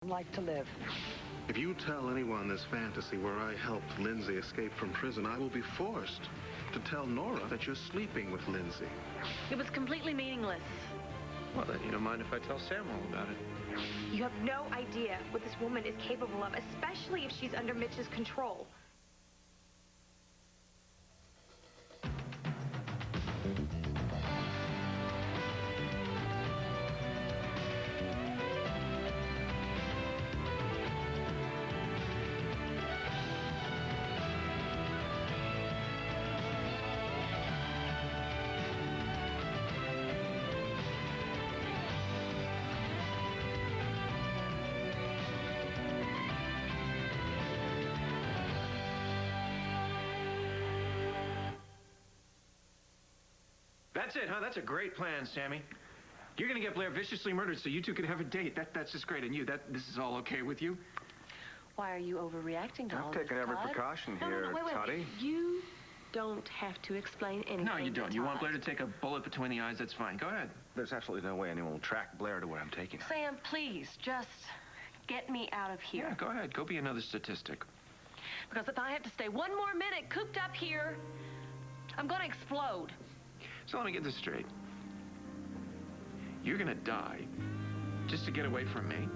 like to live. If you tell anyone this fantasy where I helped Lindsay escape from prison, I will be forced to tell Nora that you're sleeping with Lindsay. It was completely meaningless. Well, then you don't mind if I tell Sam all about it. You have no idea what this woman is capable of, especially if she's under Mitch's control. That's it, huh? That's a great plan, Sammy. You're gonna get Blair viciously murdered so you two could have a date. That's just great. And you, this is all okay with you? Why are you overreacting to all I'm this, taking every Todd? precaution No, here, wait. Toddy. You don't have to explain anything. No, you don't. to You want Todd. Blair to take a bullet between the eyes, that's fine. Go ahead. There's absolutely no way anyone will track Blair to where I'm taking her. Sam, please, just get me out of here. Yeah, go ahead. Go be another statistic. Because if I have to stay one more minute cooped up here, I'm gonna explode. So let me get this straight. You're gonna die just to get away from me?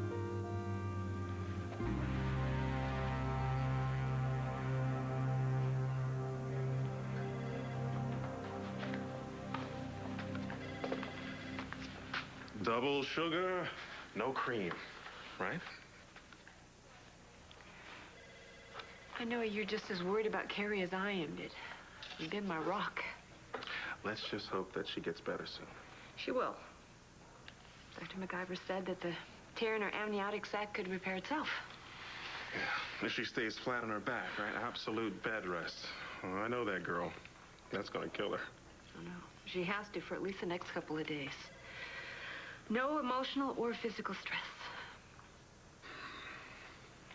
Double sugar, no cream, right? I know you're just as worried about Carrie as I am. You've been my rock. Let's just hope that she gets better soon. She will. Dr. MacGyver said that the tear in her amniotic sac could repair itself. Yeah, if she stays flat on her back, right? Absolute bed rest. Oh, I know that girl. That's gonna kill her. Oh, no. She has to for at least the next couple of days. No emotional or physical stress.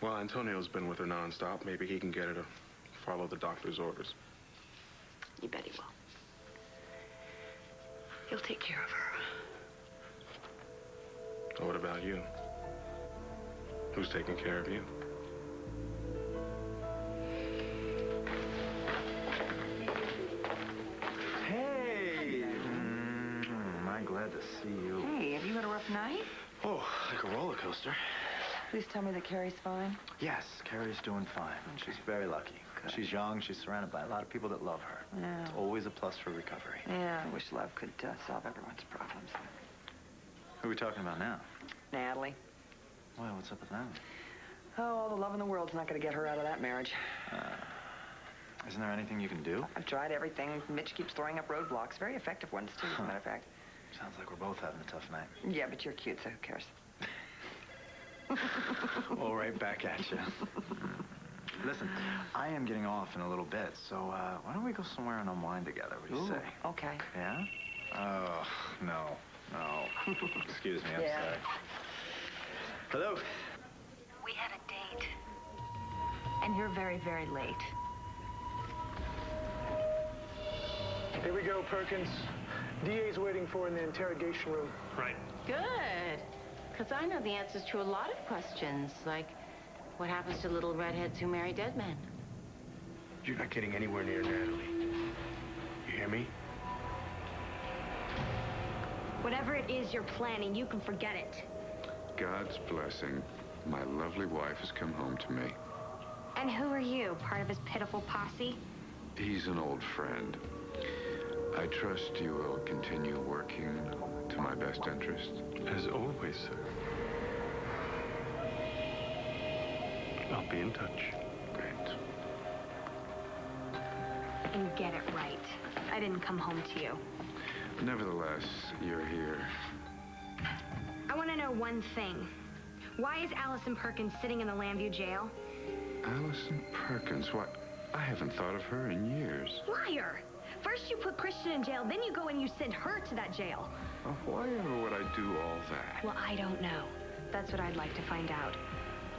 Well, Antonio's been with her nonstop. Maybe he can get her to follow the doctor's orders. You bet he will. He'll take care of her. What about you? Who's taking care of you? Hey! Am I glad to see you? Hey, have you had a rough night? Oh, like a roller coaster. Please tell me that Carrie's fine. Yes, Carrie's doing fine. She's very lucky. Good. She's young. She's surrounded by a lot of people that love her. Yeah. It's always a plus for recovery. Yeah, I wish love could solve everyone's problems. Who are we talking about now? Natalie. Well, what's up with that? Oh, all the love in the world's not going to get her out of that marriage. Isn't there anything you can do? I've tried everything. Mitch keeps throwing up roadblocks. Very effective ones, too, as a matter of fact. Sounds like we're both having a tough night. Yeah, but you're cute, so who cares? Well, right back at you. Listen, I am getting off in a little bit, so why don't we go somewhere and unwind together? What do you say? Okay. Yeah? Oh, no. Excuse me, I'm sorry. Hello? We have a date. And you're very, very late. Here we go, Perkins. DA's waiting for in the interrogation room. Right. Good. Because I know the answers to a lot of questions, like what happens to little redheads who marry dead men? You're not getting anywhere near Natalie. You hear me? Whatever it is you're planning, you can forget it. God's blessing, my lovely wife has come home to me. And who are you? Part of his pitiful posse? He's an old friend. I trust you will continue working to my best interest. As always, sir. I'll be in touch. Great. And get it right. I didn't come home to you. Nevertheless, you're here. I want to know one thing. Why is Allison Perkins sitting in the Lambview jail? Allison Perkins, what? I haven't thought of her in years. Liar! First you put Christian in jail, then you go and you send her to that jail. Oh, why ever would I do all that? Well, I don't know. That's what I'd like to find out.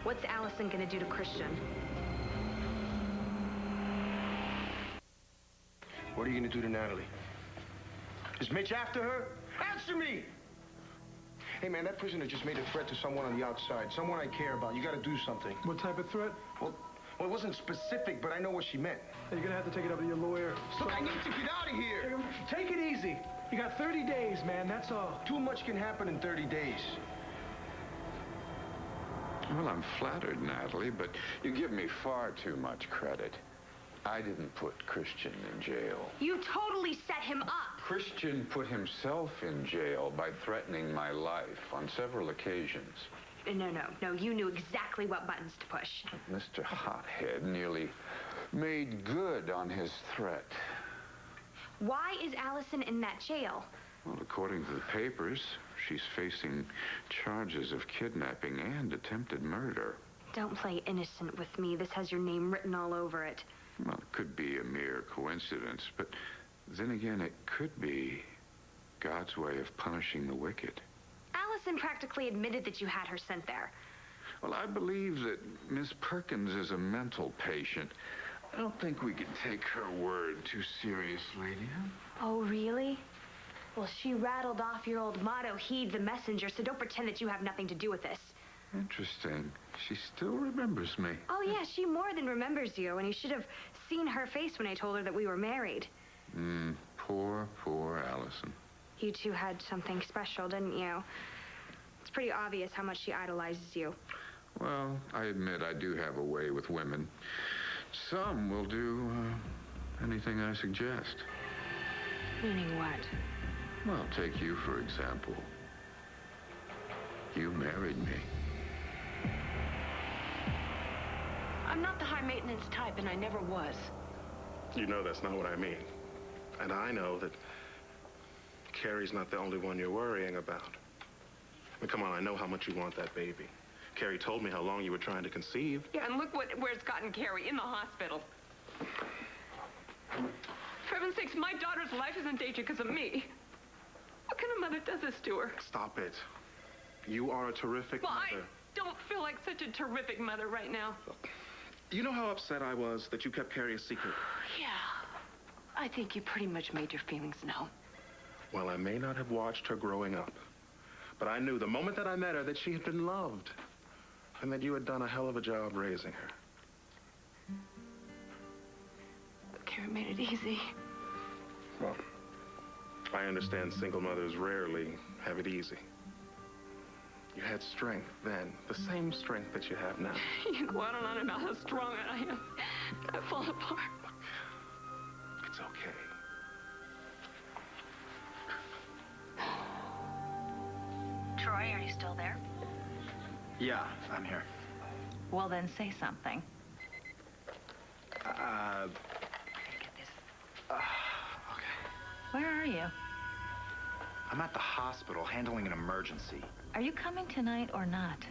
What's Allison gonna do to Christian? What are you gonna do to Natalie? Is Mitch after her? Answer me! Hey, man, that prisoner just made a threat to someone on the outside. Someone I care about. You got to do something. What type of threat? Well, it wasn't specific, but I know what she meant. You're gonna have to take it up to your lawyer. Look, I need to get out of here. Take it easy. You got 30 days, man, that's all. Too much can happen in 30 days. Well, I'm flattered, Natalie, but you give me far too much credit. I didn't put Christian in jail. You totally set him up. Christian put himself in jail by threatening my life on several occasions. No, you knew exactly what buttons to push. Mr. Hothead nearly made good on his threat. Why is Allison in that jail? Well, according to the papers, she's facing charges of kidnapping and attempted murder. Don't play innocent with me. This has your name written all over it. Well, it could be a mere coincidence, but then again, it could be God's way of punishing the wicked. Allison practically admitted that you had her sent there. Well, I believe that Miss Perkins is a mental patient. I don't think we can take her word too seriously, do you? Oh, really? Well, she rattled off your old motto, heed the messenger, so don't pretend that you have nothing to do with this. Interesting. She still remembers me. Oh, yeah, she more than remembers you, and you should have seen her face when I told her that we were married. Poor Allison. You two had something special, didn't you? It's pretty obvious how much she idolizes you. Well, I admit I do have a way with women. Some will do anything I suggest. Meaning what? Well, take you, for example. You married me. I'm not the high-maintenance type, and I never was. You know that's not what I mean. And I know that Carrie's not the only one you're worrying about. I mean, come on, I know how much you want that baby. Carrie told me how long you were trying to conceive. Yeah, and look where it's gotten Carrie, in the hospital. For heaven's sakes, my daughter's life is in danger because of me. What kind of mother does this to her? Stop it. You are a terrific Well, mother. I don't feel like such a terrific mother right now. You know how upset I was that you kept Carrie a secret? Yeah. I think you pretty much made your feelings known. Well, I may not have watched her growing up, but I knew the moment that I met her that she had been loved and that you had done a hell of a job raising her. But Carrie made it easy. Well, I understand single mothers rarely have it easy. You had strength then, the same strength that you have now. You go on and on about how strong I am. I fall apart. It's okay. Troy, are you still there? Yeah, I'm here. Well, then say something. Get this. Okay. Where are you? I'm at the hospital handling an emergency. Are you coming tonight or not?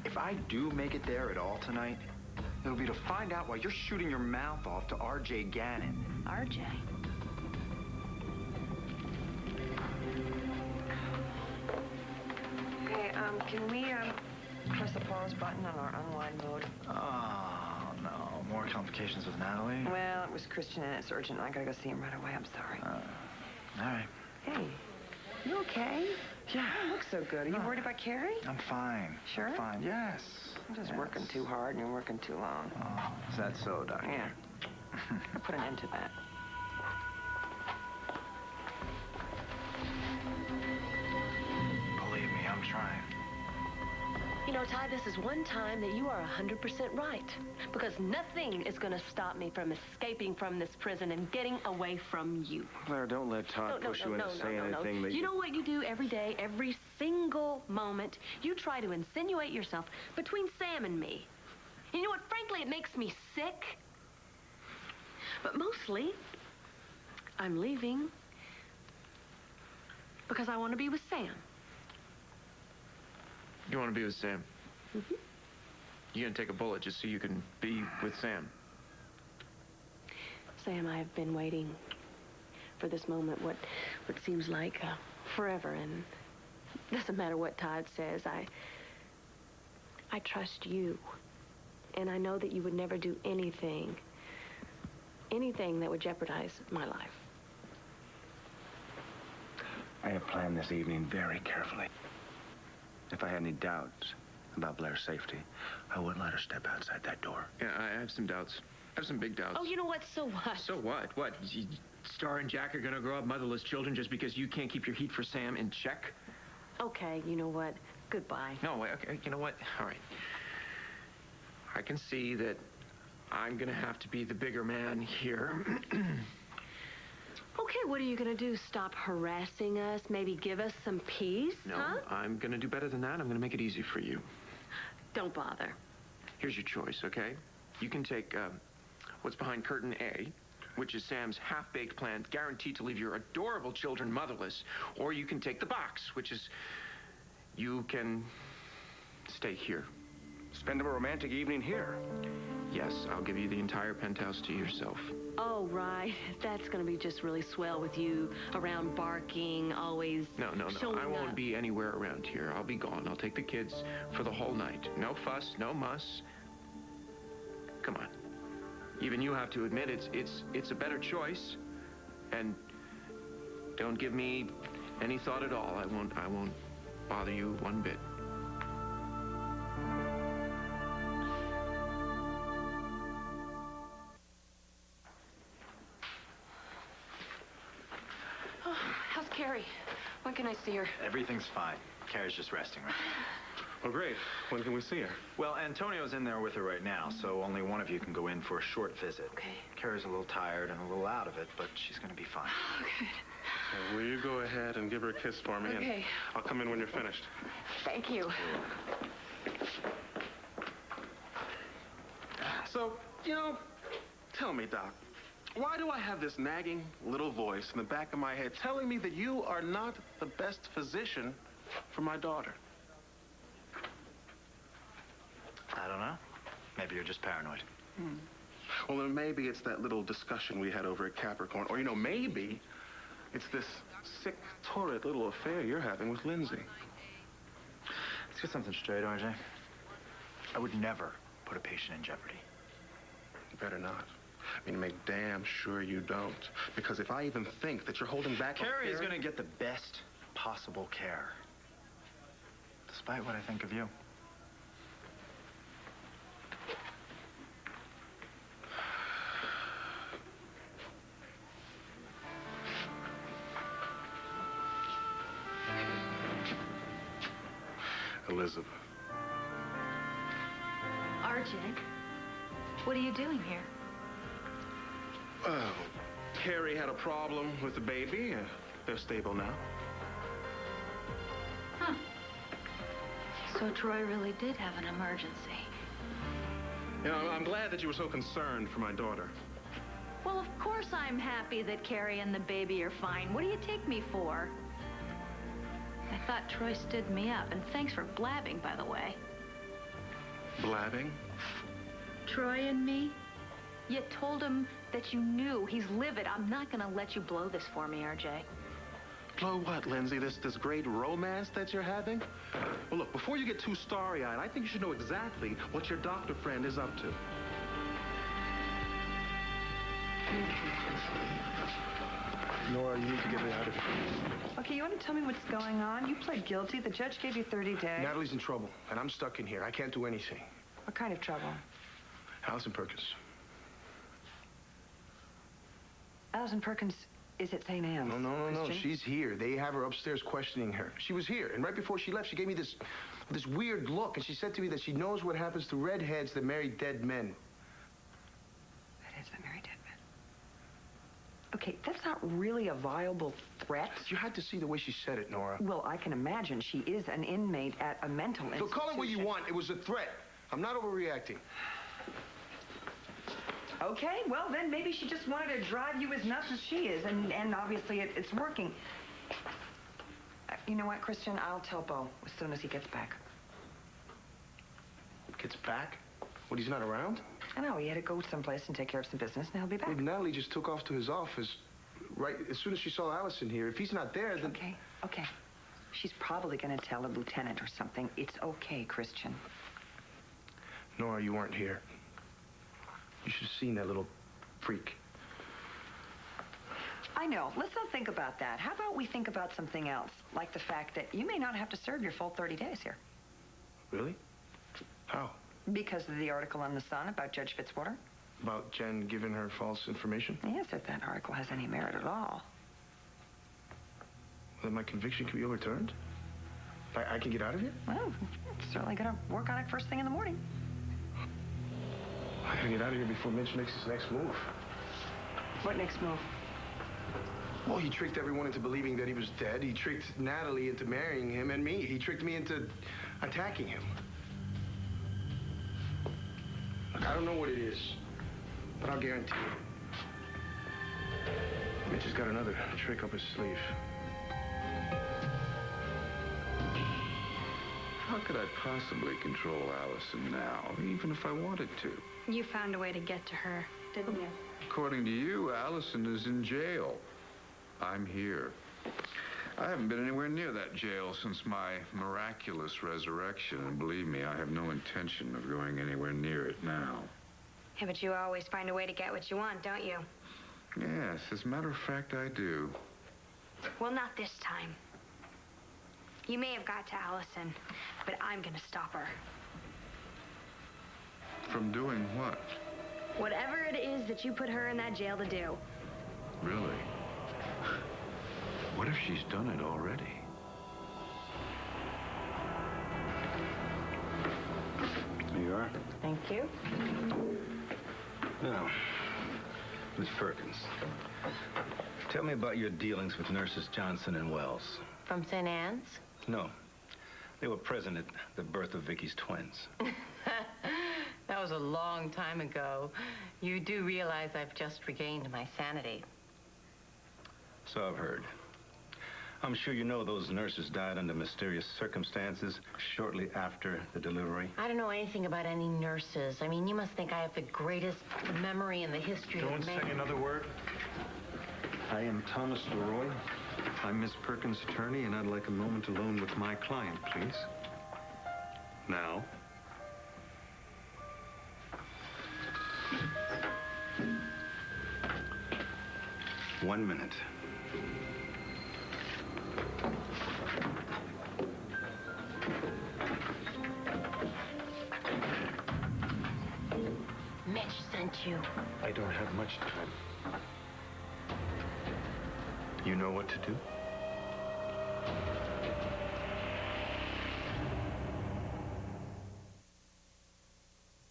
If I do make it there at all tonight, it'll be to find out why you're shooting your mouth off to R.J. Gannon. R.J.? Hey, can we, press the pause button on our unwind mode? Oh, no. More complications with Natalie? Well, it was Christian and it's urgent. I gotta go see him right away. I'm sorry. All right. Hey, you okay? Yeah. You don't look so good. Are you worried about Carrie? I'm fine. Sure? I'm fine. Yes. I'm just Yes. working too hard and you're working too long. Oh, is that so, Doctor? Yeah. I'll put an end to that. Believe me, I'm trying. You know, Ty, this is one time that you are 100% right. Because nothing is going to stop me from escaping from this prison and getting away from you. Claire, don't let Todd push you into saying anything that You know what you do every day, every single moment? You try to insinuate yourself between Sam and me. And you know what? Frankly, it makes me sick. But mostly, I'm leaving because I want to be with Sam. You want to be with Sam? Mm-hmm. You're going to take a bullet just so you can be with Sam? Sam, I have been waiting for this moment, what seems like forever, and it doesn't matter what Todd says. I trust you, and I know that you would never do anything that would jeopardize my life. I have planned this evening very carefully. If I had any doubts about Blair's safety, I wouldn't let her step outside that door. Yeah, I have some doubts. I have some big doubts. Oh, you know what? So what? So what? What? Star and Jack are gonna grow up motherless children just because you can't keep your heat for Sam in check? Okay, you know what? Goodbye. No, wait, okay, you know what? All right. I can see that I'm gonna have to be the bigger man here. Okay, what are you gonna do? Stop harassing us? Maybe give us some peace? No, huh? I'm gonna do better than that. I'm gonna make it easy for you. Don't bother. Here's your choice, okay? You can take what's behind curtain A, which is Sam's half-baked plan guaranteed to leave your adorable children motherless, or you can take the box, which is you can stay here. Spend a romantic evening here. Yes, I'll give you the entire penthouse to yourself. Oh, right. That's gonna be just really swell with you around barking, always No. showing I won't up. be anywhere around here. I'll be gone. I'll take the kids for the whole night. No fuss, no muss. Come on. Even you have to admit it's a better choice. And don't give me any thought at all. I won't bother you one bit. Oh, how's Carrie? When can I see her? Everything's fine. Carrie's just resting right now. Well, great. When can we see her? Well, Antonio's in there with her right now, so only one of you can go in for a short visit. Okay. Carrie's a little tired and a little out of it, but she's going to be fine. Okay. Okay, will you go ahead and give her a kiss for me? Okay. And I'll come in when you're finished. Thank you. So, tell me, Doc, why do I have this nagging little voice in the back of my head telling me that you are not the best physician for my daughter? I don't know. Maybe you're just paranoid. Well, then maybe it's that little discussion we had over at Capricorn. Or, maybe it's this sick, torrid little affair you're having with Lindsay. Let's get something straight, RJ. I would never put a patient in jeopardy. You better not. Make damn sure you don't. Because if I even think that you're holding back... Carrie is going to get the best possible care. Despite what I think of you. Elizabeth. RJ, what are you doing here? Oh, Carrie had a problem with the baby. They're stable now. Huh. So Troy really did have an emergency. I'm glad that you were so concerned for my daughter. Well, of course I'm happy that Carrie and the baby are fine. What do you take me for? I thought Troy stood me up, and thanks for blabbing, by the way. Blabbing? Troy and me? You told him that you knew. He's livid. I'm not gonna let you blow this for me, RJ. Blow what, Lindsay? This great romance that you're having? Well, look, before you get too starry-eyed, I think you should know exactly what your doctor friend is up to. Nora, you need to get me out of here. Okay, you want to tell me what's going on? You pled guilty. The judge gave you 30 days. Natalie's in trouble, and I'm stuck in here. I can't do anything. What kind of trouble? Allison Perkins. Allison Perkins is at St. Anne's. No. She's here. They have her upstairs questioning her. She was here, and right before she left, she gave me this weird look, and she said to me that she knows what happens to redheads that marry dead men. Redheads that marry dead men? Okay, that's not really a viable threat. You had to see the way she said it, Nora. Well, I can imagine. She is an inmate at a mental institution. So call it what you want. It was a threat. I'm not overreacting. Okay, well, then maybe she just wanted to drive you as nuts as she is, and obviously it's working. You know what, Christian? I'll tell Bo as soon as he gets back. Gets back? What, he's not around? I know, he had to go someplace and take care of some business, and he'll be back. Well, Natalie just took off to his office right as soon as she saw Allison here. If he's not there, then... Okay. She's probably going to tell a lieutenant or something. It's okay, Christian. Nora, you weren't here. You should have seen that little freak. I I know. Let's not think about that. How about we think about something else, like the fact that you may not have to serve your full 30 days here. Really? How? Because of the article in the Sun about Judge Fitzwater. About Jen giving her false information? Yes, if that article has any merit at all. Then my conviction can be overturned? I can get out of here? Well, certainly gonna work on it first thing in the morning. I gotta get out of here before Mitch makes his next move. What next move? Well, he tricked everyone into believing that he was dead. He tricked Natalie into marrying him and me. He tricked me into attacking him. Look, I don't know what it is, but I'll guarantee you. Mitch has got another trick up his sleeve. How could I possibly control Allison now, even if I wanted to? You found a way to get to her, didn't you? According to you, Allison is in jail. I'm here. I haven't been anywhere near that jail since my miraculous resurrection, and believe me, I have no intention of going anywhere near it now. Yeah, but you always find a way to get what you want, don't you? Yes, as a matter of fact, I do. Well, not this time. You may have got to Allison, but I'm gonna stop her. From doing what? Whatever it is that you put her in that jail to do. Really? What if she's done it already? Here you are. Thank you. Now, Miss Perkins, tell me about your dealings with nurses Johnson and Wells. From St. Anne's? No, they were present at the birth of Vicky's twins. That was a long time ago. You do realize I've just regained my sanity. So I've heard. I'm sure you know those nurses died under mysterious circumstances shortly after the delivery. I don't know anything about any nurses. I mean, you must think I have the greatest memory in the history of man. Don't say another word. I am Thomas Leroy. I'm Miss Perkins' attorney, and I'd like a moment alone with my client, please. Now.1 minute. Mitch sent you. I don't have much time. You know what to do?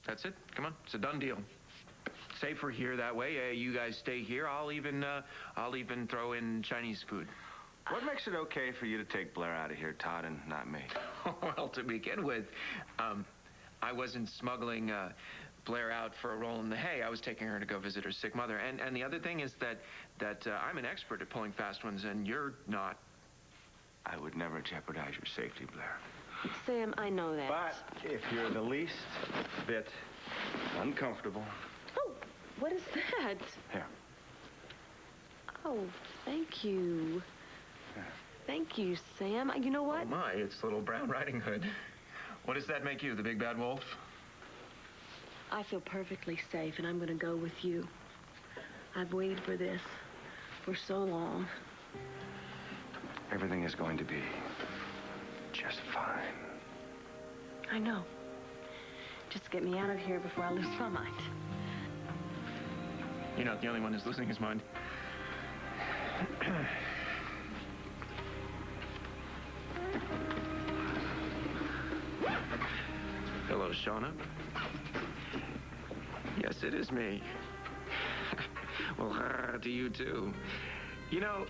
That's it. Come on. It's a done deal. Safer here that way. You guys stay here. I'll even throw in Chinese food. What makes it okay for you to take Blair out of here, Todd, and not me? Well, to begin with, I wasn't smuggling Blair out for a roll in the hay. I was taking her to go visit her sick mother. And the other thing is that I'm an expert at pulling fast ones, and you're not. I would never jeopardize your safety, Blair. Sam, I know that. But if you're the least bit uncomfortable... Oh, what is that? Here. Oh, thank you. Yeah. Thank you, Sam. You know what? Oh, my, it's Little Brown Riding Hood. What does that make you, the big bad wolf? I feel perfectly safe, and I'm going to go with you. I've waited for this for so long. Everything is going to be just fine. I know. Just get me out of here before I lose my mind. You're not the only one who's losing his mind. Hello, Shauna. Yes, it is me. Well, to you too. You know,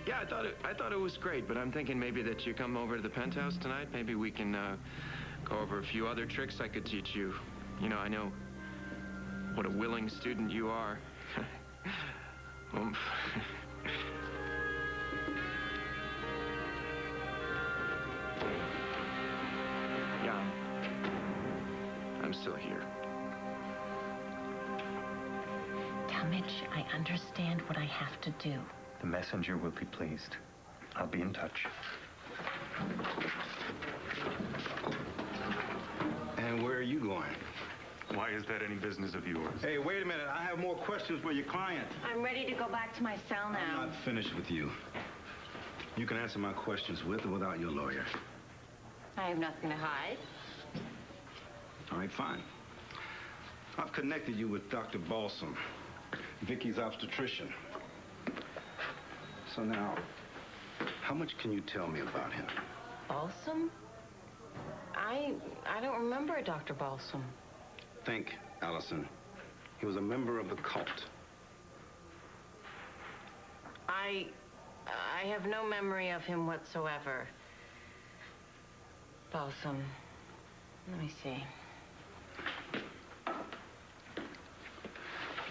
yeah, I thought it was great, but I'm thinking maybe that you come over to the penthouse tonight. Maybe we can go over a few other tricks I could teach you. You know, I know what a willing student you are. Oomph. Yeah, I'm still here. Tell Mitch I understand what I have to do. The messenger will be pleased. I'll be in touch. And where are you going? Why is that any business of yours? Hey, wait a minute. I have more questions for your client. I'm ready to go back to my cell now. I'm not finished with you. You can answer my questions with or without your lawyer. I have nothing to hide. All right, fine. I've connected you with Dr. Balsam, Vicky's obstetrician. So now, how much can you tell me about him? Balsam? I don't remember Dr. Balsam. Think, Allison. He was a member of the cult. I have no memory of him whatsoever. Balsam. Let me see.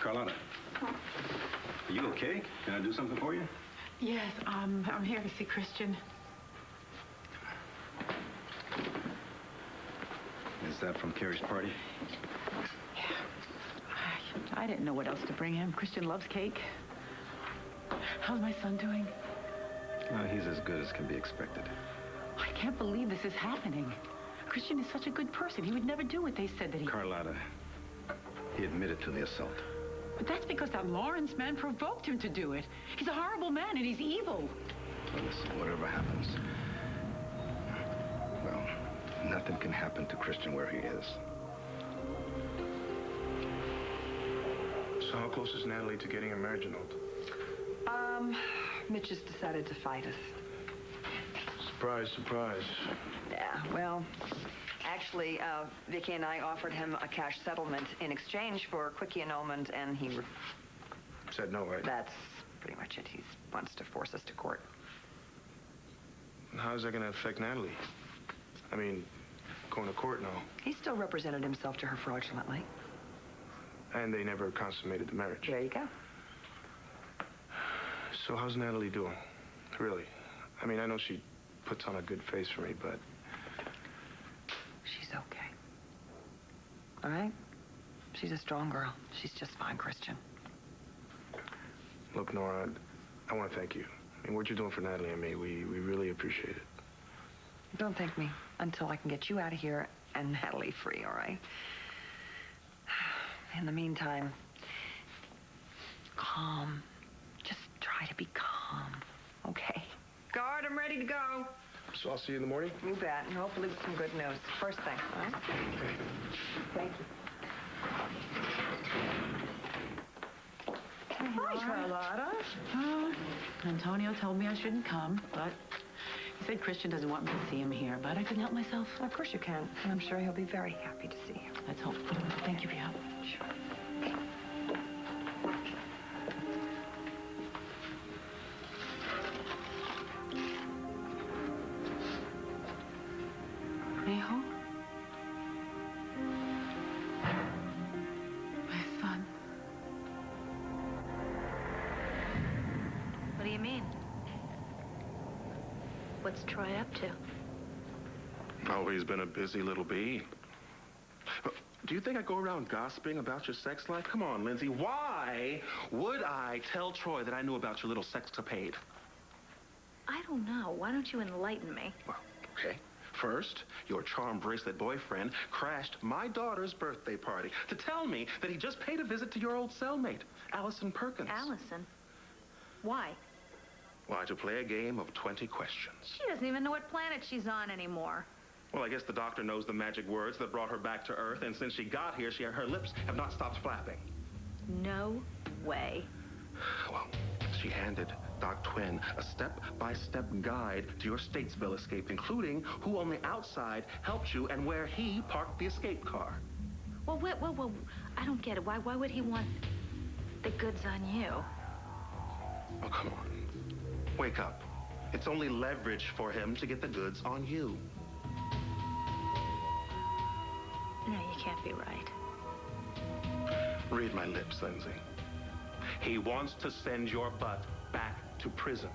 Carlotta, are you okay? Can I do something for you? Yes, I'm here to see Christian. Is that from Carrie's party? I didn't know what else to bring him. Christian loves cake. How's my son doing? He's as good as can be expected. I can't believe this is happening. Christian is such a good person. He would never do what they said that he... Carlotta, he admitted to the assault. But that's because that Lawrence man provoked him to do it. He's a horrible man and he's evil. Well, listen, whatever happens, well, nothing can happen to Christian where he is. So how close is Natalie to getting him Reginald? Mitch has decided to fight us. Surprise, surprise. Yeah, well, actually, Vicky and I offered him a cash settlement in exchange for quickie annulment, and he... Said no, right? That's pretty much it. He wants to force us to court. How's that going to affect Natalie? I mean, going to court now. He still represented himself to her fraudulently. And they never consummated the marriage. There you go. So how's Natalie doing? Really? I mean, I know she puts on a good face for me, but... She's okay. All right? She's a strong girl. She's just fine, Christian. Look, Nora, I want to thank you. I mean, what you're doing for Natalie and me, we really appreciate it. Don't thank me until I can get you out of here and Natalie free, all right? In the meantime, calm. Just try to be calm, okay? Guard, I'm ready to go. So I'll see you in the morning? You bet, and hopefully with some good news. First thing, all right? Okay. Thank you. Hi, Carlotta. Antonio told me I shouldn't come, but he said Christian doesn't want me to see him here, but I couldn't help myself. Of course you can, and I'm sure he'll be very happy to see you. Let's hope. Thank you for your help. Sure. Mijo? My son. What do you mean? What's Troy up to? Oh, he's been a busy little bee. Do you think I go around gossiping about your sex life? Come on, Lindsay. Why would I tell Troy that I knew about your little sexcapade? I don't know. Why don't you enlighten me? Well, okay. First, your charm bracelet boyfriend crashed my daughter's birthday party to tell me that he just paid a visit to your old cellmate, Allison Perkins. Allison? Why? Why, to play a game of 20 questions. She doesn't even know what planet she's on anymore. Well, I guess the doctor knows the magic words that brought her back to Earth, and since she got here, her lips have not stopped flapping. No way. Well, she handed Doc Twin a step-by-step guide to your Statesville escape, including who on the outside helped you and where he parked the escape car. Well, I don't get it. Why would he want the goods on you? Oh, come on. Wake up. It's only leverage for him to get the goods on you. No, you can't be right. Read my lips, Lindsay. He wants to send your butt back to prison.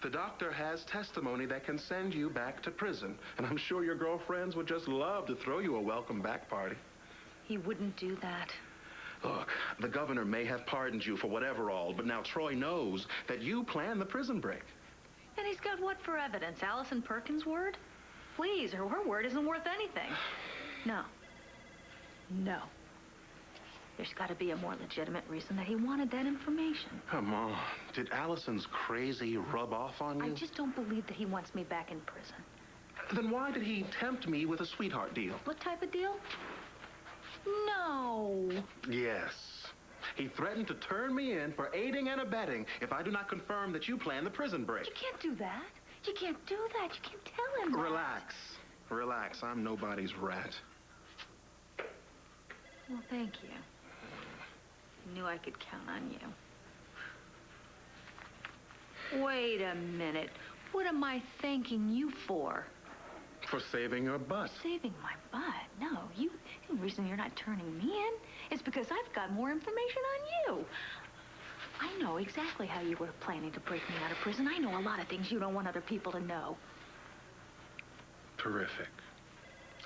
The doctor has testimony that can send you back to prison, and I'm sure your girlfriends would just love to throw you a welcome back party. He wouldn't do that. Look, the governor may have pardoned you for whatever all, but now Troy knows that you planned the prison break. And he's got what for evidence? Allison Perkins' word? Please, her word isn't worth anything. No. No. There's got to be a more legitimate reason that he wanted that information. Come on. Did Allison's crazy rub off on you? I just don't believe that he wants me back in prison. Then why did he tempt me with a sweetheart deal? What type of deal? No. Yes. He threatened to turn me in for aiding and abetting if I do not confirm that you planned the prison break. You can't do that. You can't do that. You can't tell him that. Relax. Relax. I'm nobody's rat. Well, thank you. I knew I could count on you. Wait a minute. What am I thanking you for? For saving your butt. Saving my butt? No, the reason you're not turning me in is because I've got more information on you. I know exactly how you were planning to break me out of prison. I know a lot of things you don't want other people to know. Terrific.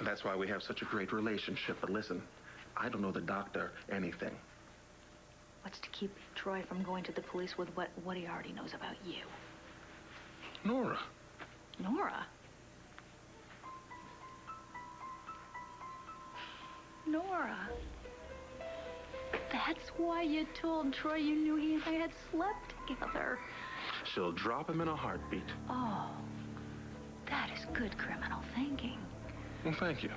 That's why we have such a great relationship. But listen, I don't know the doctor anything. What's to keep Troy from going to the police with what he already knows about you? Nora. Nora? Nora. That's why you told Troy you knew he and I had slept together. She'll drop him in a heartbeat. Oh, that is good criminal thinking. Well, thank you.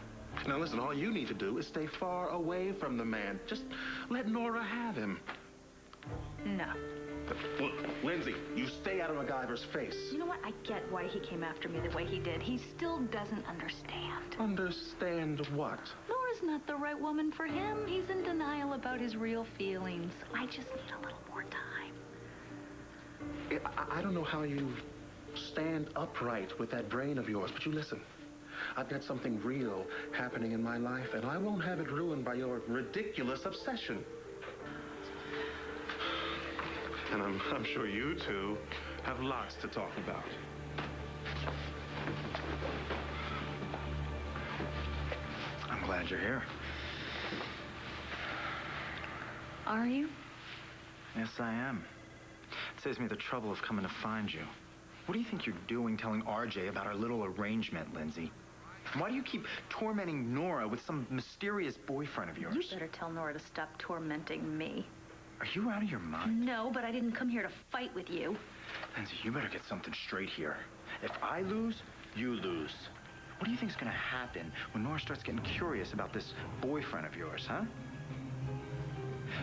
Now, listen, all you need to do is stay far away from the man. Just let Nora have him. No. Look, Lindsay, you stay out of MacGyver's face. You know what? I get why he came after me the way he did. He still doesn't understand. Understand what? Nora's not the right woman for him. He's in denial about his real feelings. I just need a little more time. I don't know how you stand upright with that brain of yours, but you listen. I've got something real happening in my life, and I won't have it ruined by your ridiculous obsession. And I'm sure you two have lots to talk about. I'm glad you're here. Are you? Yes, I am. It saves me the trouble of coming to find you. What do you think you're doing telling RJ about our little arrangement, Lindsay? Why do you keep tormenting Nora with some mysterious boyfriend of yours? You better tell Nora to stop tormenting me. Are you out of your mind? No, but I didn't come here to fight with you. Lindsay, you better get something straight here. If I lose, you lose. What do you think's gonna happen when Nora starts getting curious about this boyfriend of yours, huh?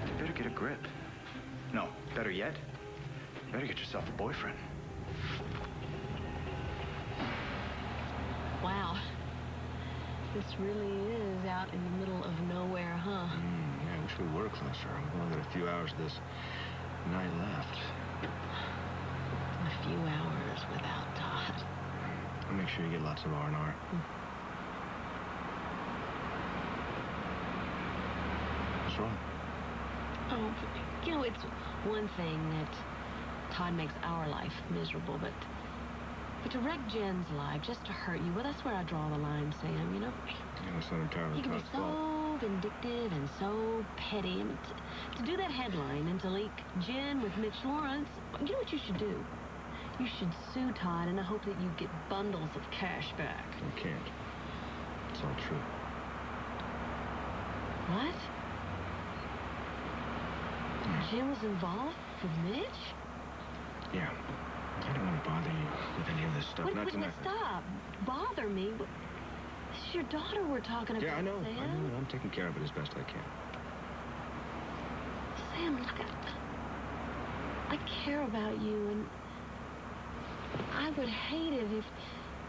You better get a grip. No, better yet, you better get yourself a boyfriend. Wow. This really is out in the middle of nowhere, huh? Yeah, I wish we were closer. We've only got a few hours of this night left. A few hours without Todd. I'll make sure you get lots of R&R. What's wrong? Oh, you know, it's one thing that Todd makes our life miserable, but to wreck Jen's life, just to hurt you, well, that's where I draw the line, Sam, you know? Yeah, it's not entirely He can be Todd's fault. so vindictive and so petty, and to do that headline and to link Jen with Mitch Lawrence, you know what you should do? You should sue Todd, and I hope that you get bundles of cash back. You can't. It's all true. What? Jen was involved with Mitch? Yeah. I don't want to bother you with any of this stuff. Not tonight. Stop. Bother me. This is your daughter we're talking about, Yeah, I know. Sam. I know, and I'm taking care of it as best I can. Sam, look, I care about you, and I would hate it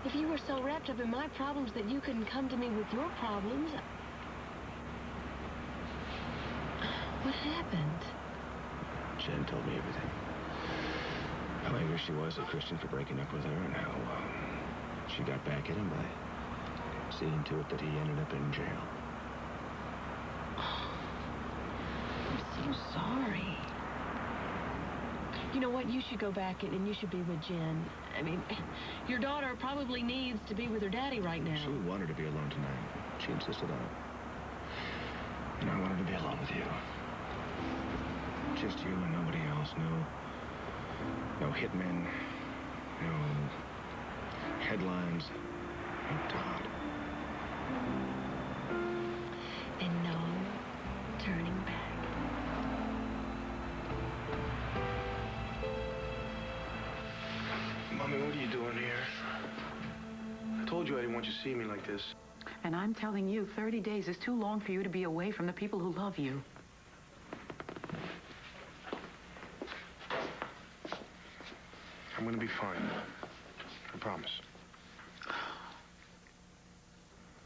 if you were so wrapped up in my problems that you couldn't come to me with your problems. What happened? Jen told me everything. How angry she was at Christian for breaking up with her, and how she got back at him by seeing to it that he ended up in jail. I'm so sorry. You know what? You should go back and you should be with Jen. I mean, your daughter probably needs to be with her daddy right now. She wanted to be alone tonight. She insisted on it. And I wanted to be alone with you. Just you and nobody else. No hitmen, You know, headlines. Oh, Todd. And no turning back. Mommy, what are you doing here? I told you I didn't want you to see me like this. And I'm telling you, 30 days is too long for you to be away from the people who love you. I'm gonna be fine. I promise.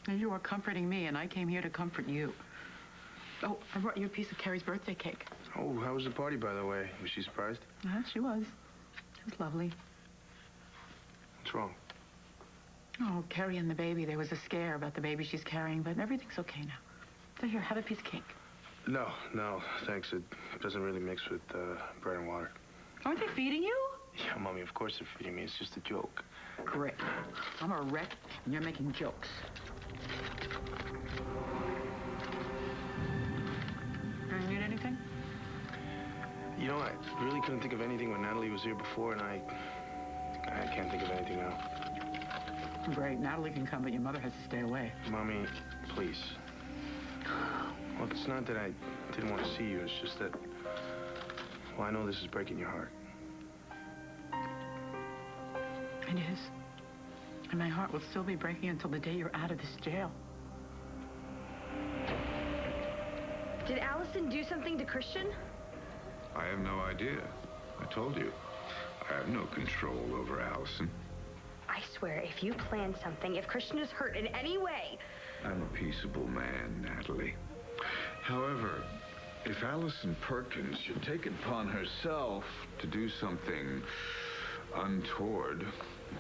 And you are comforting me, and I came here to comfort you. Oh, I brought you a piece of Carrie's birthday cake. Oh, how was the party, by the way? Was she surprised? She was. It was lovely. What's wrong? Oh, Carrie and the baby. There was a scare about the baby she's carrying, but everything's okay now. So here, have a piece of cake. No, thanks. It doesn't really mix with bread and water. Aren't they feeding you? Yeah, Mommy, of course they're feeding me. It's just a joke. Great. I'm a wreck, and you're making jokes. You need anything? You know, I really couldn't think of anything when Natalie was here before, and I can't think of anything now. Great. Natalie can come, but your mother has to stay away. Mommy, please. Well, it's not that I didn't want to see you. It's just that, well, I know this is breaking your heart. It is. And my heart will still be breaking until the day you're out of this jail. Did Allison do something to Christian? I have no idea. I told you. I have no control over Allison. I swear, if you plan something, if Christian is hurt in any way... I'm a peaceable man, Natalie. However, if Allison Perkins should take it upon herself to do something untoward,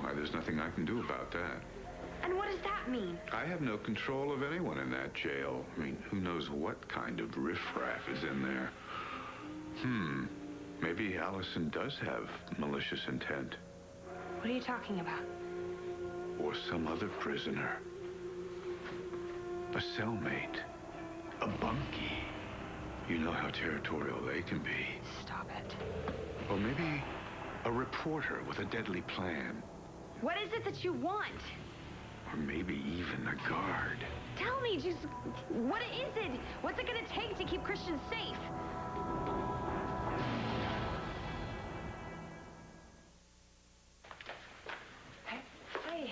why, there's nothing I can do about that. And what does that mean? I have no control of anyone in that jail. I mean, who knows what kind of riffraff is in there? Maybe Allison does have malicious intent. What are you talking about? Or some other prisoner. A cellmate. A bunkie. You know how territorial they can be. Stop it. Or maybe a reporter with a deadly plan. What is it that you want? Or maybe even a guard. Tell me, just what is it? What's it gonna take to keep Christian safe? Hey.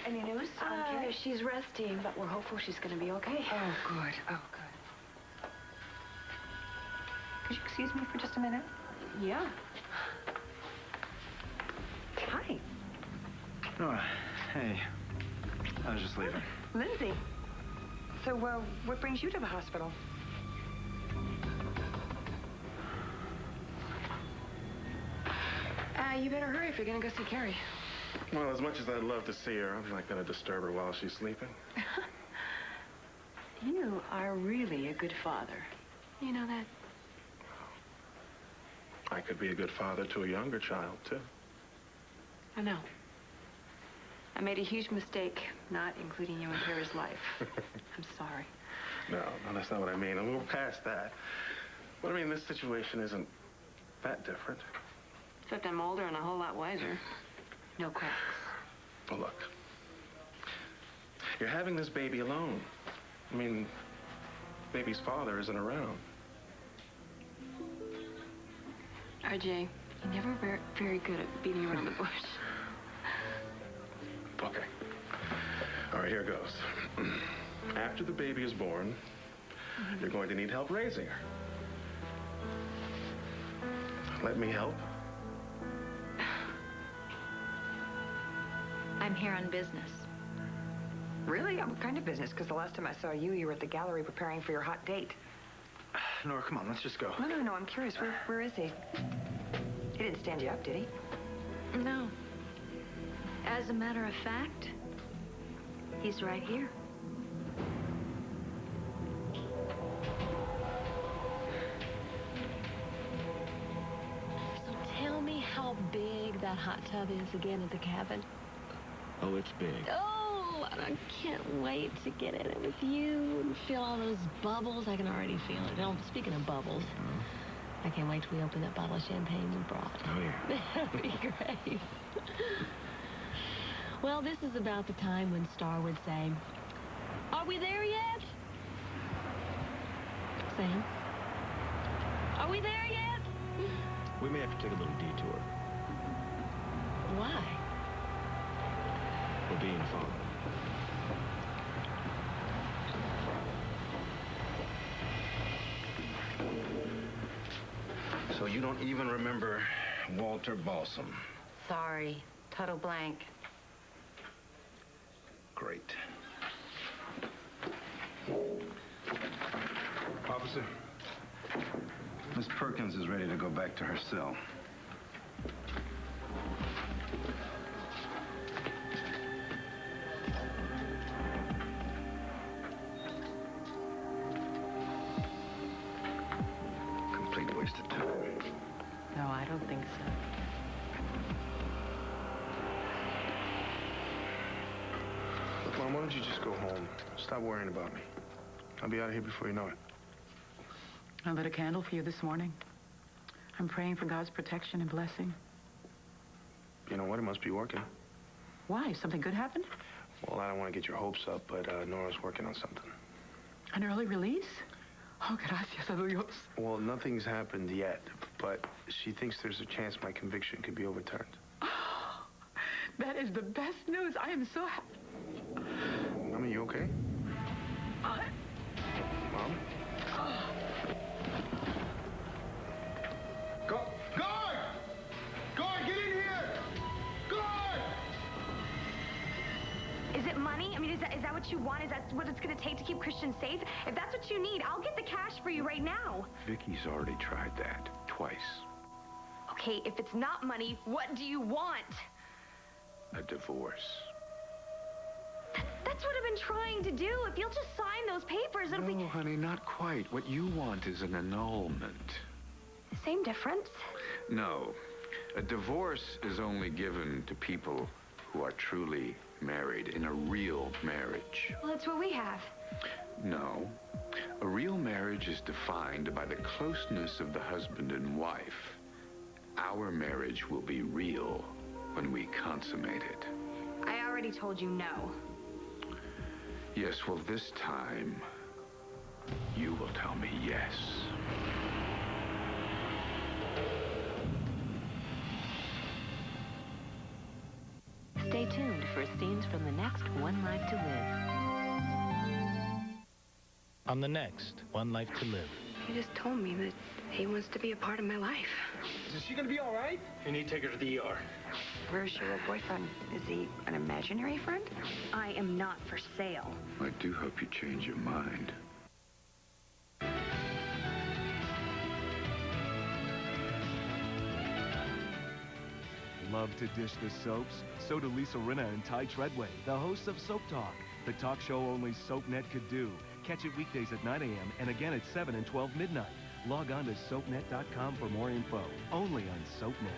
Any news on Carrie? She's resting, but we're hopeful she's gonna be okay. Oh, good. Oh, good. Could you excuse me for just a minute? Yeah. Hi. Nora, hey. I was just leaving. Lindsay. So, what brings you to the hospital? You better hurry if you're gonna go see Carrie. Well, as much as I'd love to see her, I'm not going to disturb her while she's sleeping. You are really a good father. You know that? I could be a good father to a younger child, too. I know. I made a huge mistake not including you in Carrie's life. I'm sorry. No, that's not what I mean. And we're past that. But I mean, this situation isn't that different. Except I'm older and a whole lot wiser. No cracks. Well, look. You're having this baby alone. I mean, baby's father isn't around. RJ, you're never very good at beating around the bush. Okay. All right, here goes. After the baby is born, you're going to need help raising her. Let me help. I'm here on business. Really? What kind of business? Because the last time I saw you, you were at the gallery preparing for your hot date. Nora, come on, let's just go. No, I'm curious. Where is he? He didn't stand you up, did he? No. As a matter of fact, he's right here. So tell me how big that hot tub is again at the cabin. Oh, it's big. Oh, I can't wait to get in it with you and feel all those bubbles. I can already feel it. Speaking of bubbles, I can't wait till we open that bottle of champagne you brought. Oh, yeah. That'd be great. Well, this is about the time when Star would say, "Are we there yet?" Sam? Are we there yet? We may have to take a little detour. Why? We're being followed. So you don't even remember Walter Balsam? Sorry. Total blank. Great. Officer? Miss Perkins is ready to go back to her cell. Complete waste of time. No, I don't think so. Look, Mom, why don't you just go home? Stop worrying about me. I'll be out of here before you know it. I lit a candle for you this morning. I'm praying for God's protection and blessing. You know what? It must be working. Why? Something good happened? Well, I don't want to get your hopes up, but Nora's working on something. An early release? Oh, gracias a Dios. Well, nothing's happened yet, but she thinks there's a chance my conviction could be overturned. Oh, that is the best news. I am so happy. Mom, are you okay? Mom? Guard! Guard, get in here! Guard! Is it money? I mean, is that what you want? Is that what it's going to take to keep Christian safe? If that's what you need, I'll get the cash for you right now. Vicky's already tried that twice. Okay, if it's not money, what do you want? A divorce. That's what I've been trying to do. If you'll just sign those papers, it'll be... No, honey, not quite. What you want is an annulment. Same difference. No. A divorce is only given to people who are truly married in a real marriage. Well, that's what we have. No. A real marriage is defined by the closeness of the husband and wife. Our marriage will be real when we consummate it. I already told you no. Yes, well, this time, you will tell me yes. Stay tuned for scenes from the next One Life to Live. On the next One Life to Live. He just told me that he wants to be a part of my life. Is she gonna be all right? You need to take her to the ER. Where's your boyfriend? Is he an imaginary friend? I am not for sale. I do hope you change your mind. Love to dish the soaps? So do Lisa Rinna and Ty Treadway, the hosts of Soap Talk, the talk show only SoapNet could do. Catch it weekdays at 9 a.m. and again at 7 and 12 midnight. Log on to soapnet.com for more info. Only on SoapNet.